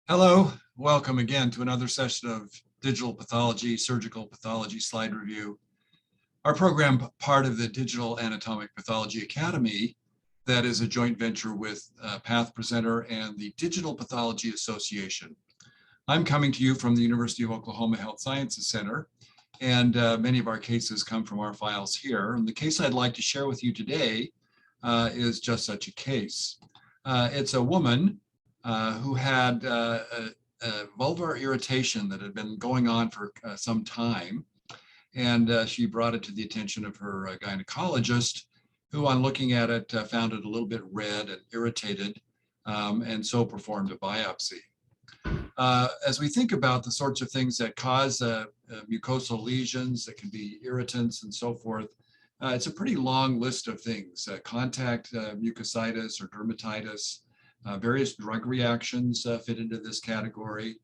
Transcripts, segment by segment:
Hello, welcome again to another session of Digital Pathology, Surgical Pathology Slide Review. Our program, part of the Digital Anatomic Pathology Academy, that is a joint venture with Path Presenter and the Digital Pathology Association. I'm coming to you from the University of Oklahoma Health Sciences Center, and many of our cases come from our files here. And the case I'd like to share with you today is just such a case. It's a woman who had a vulvar irritation that had been going on for some time. And she brought it to the attention of her gynecologist, who on looking at it found it a little bit red and irritated, and so performed a biopsy. As we think about the sorts of things that cause mucosal lesions, that can be irritants and so forth, it's a pretty long list of things: contact mucositis or dermatitis. Various drug reactions fit into this category,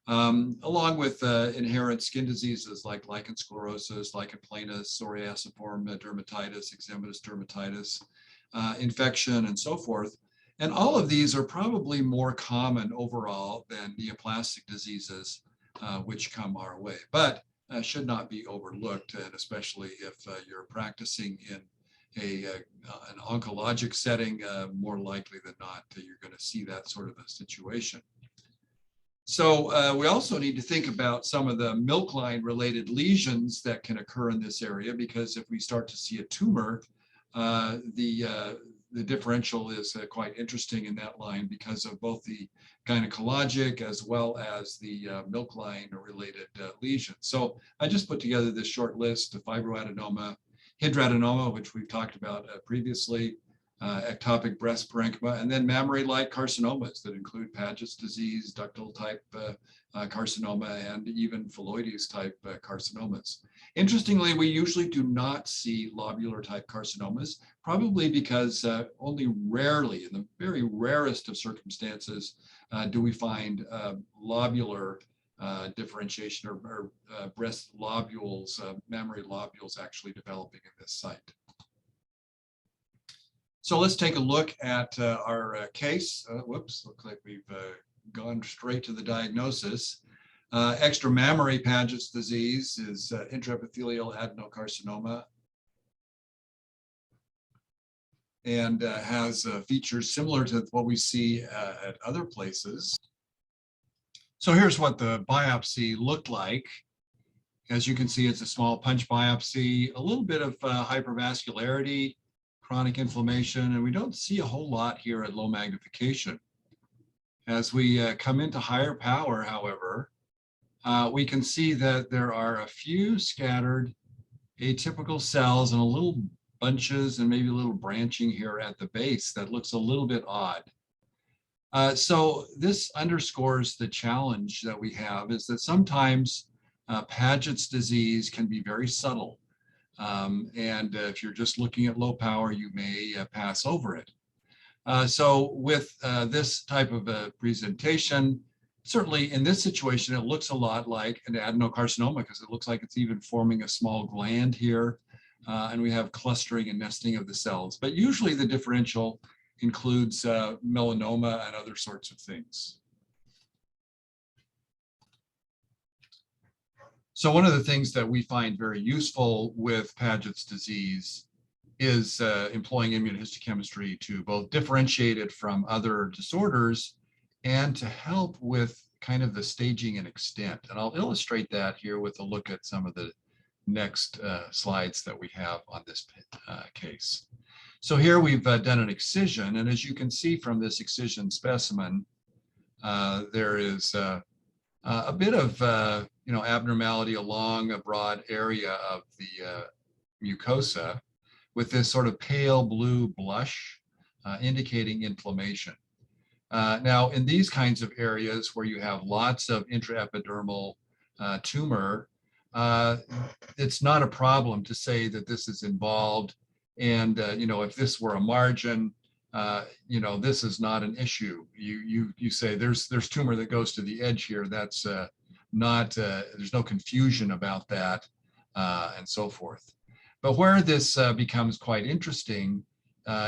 along with inherent skin diseases like lichen sclerosis, lichen planus, psoriasiform dermatitis, eczematous dermatitis, infection, and so forth. And all of these are probably more common overall than neoplastic diseases, which come our way, but should not be overlooked, and especially if you're practicing in an oncologic setting, more likely than not, you're going to see that sort of a situation. So we also need to think about some of the milk line related lesions that can occur in this area, because if we start to see a tumor, the differential is quite interesting in that line because of both the gynecologic as well as the milk line related lesions. So I just put together this short list of fibroadenoma, hidradenomas, which we've talked about previously, ectopic breast parenchyma, and then mammary-like carcinomas that include Paget's disease, ductal type carcinoma, and even phylloides type carcinomas. Interestingly, we usually do not see lobular type carcinomas, probably because only rarely, in the very rarest of circumstances, do we find lobular differentiation or breast lobules, mammary lobules actually developing in this site. So let's take a look at our case. Whoops, looks like we've gone straight to the diagnosis. Extramammary Paget's disease is intraepithelial adenocarcinoma, and has features similar to what we see at other places. So here's what the biopsy looked like. As you can see, it's a small punch biopsy, a little bit of hypervascularity, chronic inflammation, and we don't see a whole lot here at low magnification. As we come into higher power, however, we can see that there are a few scattered atypical cells and a little bunches and maybe a little branching here at the base that looks a little bit odd. So this underscores the challenge that we have, is that sometimes Paget's disease can be very subtle. And if you're just looking at low power, you may pass over it. So with this type of a presentation, certainly in this situation, it looks a lot like an adenocarcinoma, because it looks like it's even forming a small gland here. And we have clustering and nesting of the cells. But usually the differential includes melanoma and other sorts of things. So one of the things that we find very useful with Paget's disease is employing immunohistochemistry to both differentiate it from other disorders and to help with kind of the staging and extent. And I'll illustrate that here with a look at some of the next slides that we have on this case. So here we've done an excision, and as you can see from this excision specimen, there is a bit of abnormality along a broad area of the mucosa, with this sort of pale blue blush indicating inflammation. Now, in these kinds of areas where you have lots of intraepidermal tumor, it's not a problem to say that this is involved. And if this were a margin, this is not an issue. You say there's tumor that goes to the edge here. That's not, there's no confusion about that, and so forth. But where this becomes quite interesting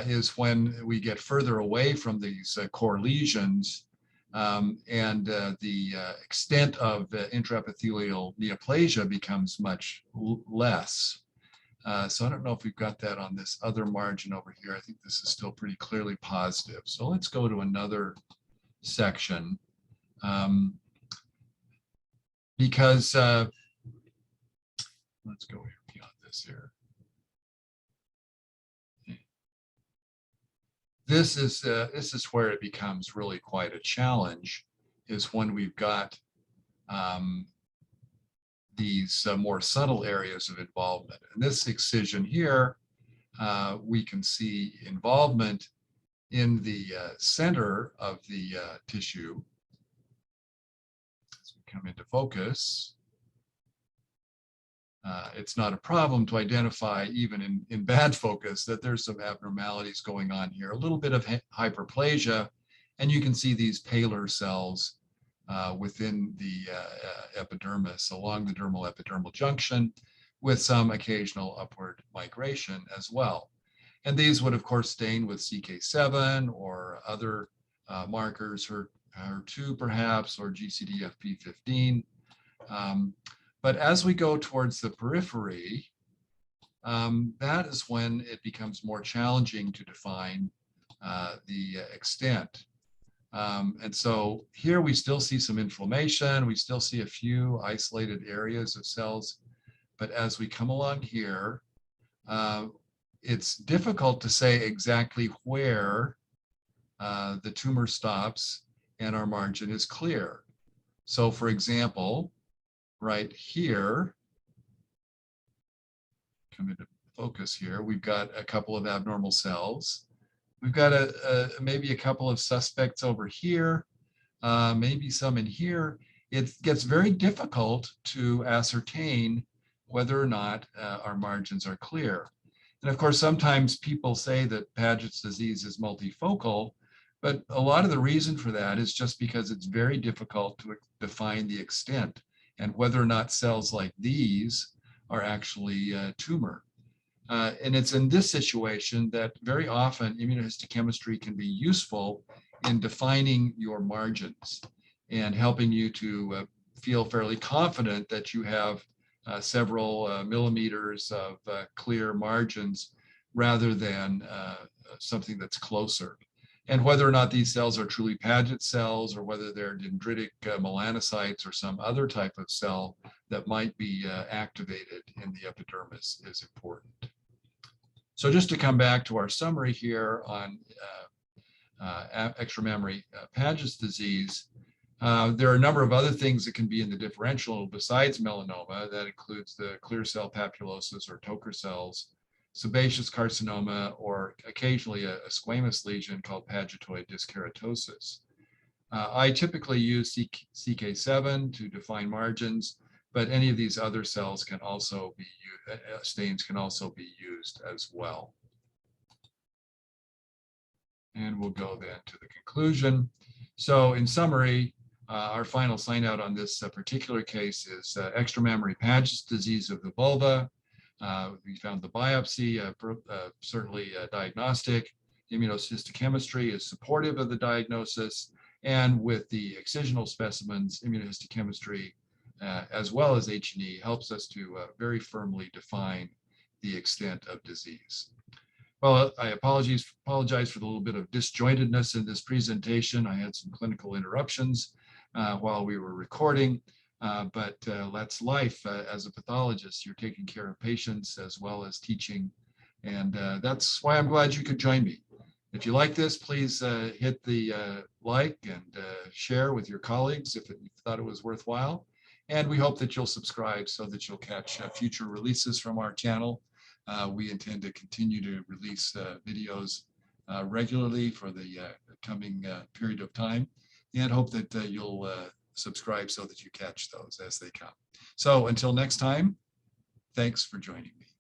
is when we get further away from these core lesions, and the extent of intraepithelial neoplasia becomes much less. So I don't know if we've got that on this other margin over here. I think this is still pretty clearly positive. So let's go to another section, because let's go here beyond this here. This is where it becomes really quite a challenge, is when we've got these more subtle areas of involvement. In this excision here, we can see involvement in the center of the tissue. As we come into focus, it's not a problem to identify, even in bad focus, that there's some abnormalities going on here. A little bit of hyperplasia, and you can see these paler cells within the epidermis, along the dermal epidermal junction, with some occasional upward migration as well. And these would, of course, stain with CK7 or other markers, HER2 perhaps, or GCDFP15. But as we go towards the periphery, that is when it becomes more challenging to define the extent. And so here we still see some inflammation. We still see a few isolated areas of cells. But as we come along here, it's difficult to say exactly where the tumor stops and our margin is clear. So for example, right here, come into focus here, we've got a couple of abnormal cells. We've got maybe a couple of suspects over here, maybe some in here. It gets very difficult to ascertain whether or not our margins are clear. And of course, sometimes people say that Paget's disease is multifocal, but a lot of the reason for that is just because it's very difficult to define the extent and whether or not cells like these are actually tumor. And it's in this situation that very often immunohistochemistry can be useful in defining your margins and helping you to feel fairly confident that you have several millimeters of clear margins rather than something that's closer. And whether or not these cells are truly Paget cells or whether they're dendritic melanocytes or some other type of cell that might be activated in the epidermis is important. So just to come back to our summary here on extramammary Paget's disease, there are a number of other things that can be in the differential besides melanoma. That includes the clear cell papulosis or Toker cells, sebaceous carcinoma, or occasionally a squamous lesion called pagetoid dyskeratosis. I typically use CK7 to define margins, but any of these other cells can also be used, stains can also be used as well. And we'll go then to the conclusion. So in summary, our final sign out on this particular case is extramammary Paget's disease of the vulva. We found the biopsy, certainly diagnostic. Immunohistochemistry is supportive of the diagnosis. And with the excisional specimens, immunohistochemistry, as well as H&E, helps us to very firmly define the extent of disease. Well, I apologize for the little bit of disjointedness in this presentation. I had some clinical interruptions while we were recording. But that's life as a pathologist. You're taking care of patients as well as teaching. And that's why I'm glad you could join me. If you like this, please hit the like and share with your colleagues if you thought it was worthwhile. And we hope that you'll subscribe so that you'll catch future releases from our channel. We intend to continue to release videos regularly for the coming period of time, and hope that you'll subscribe so that you catch those as they come. So until next time, thanks for joining me.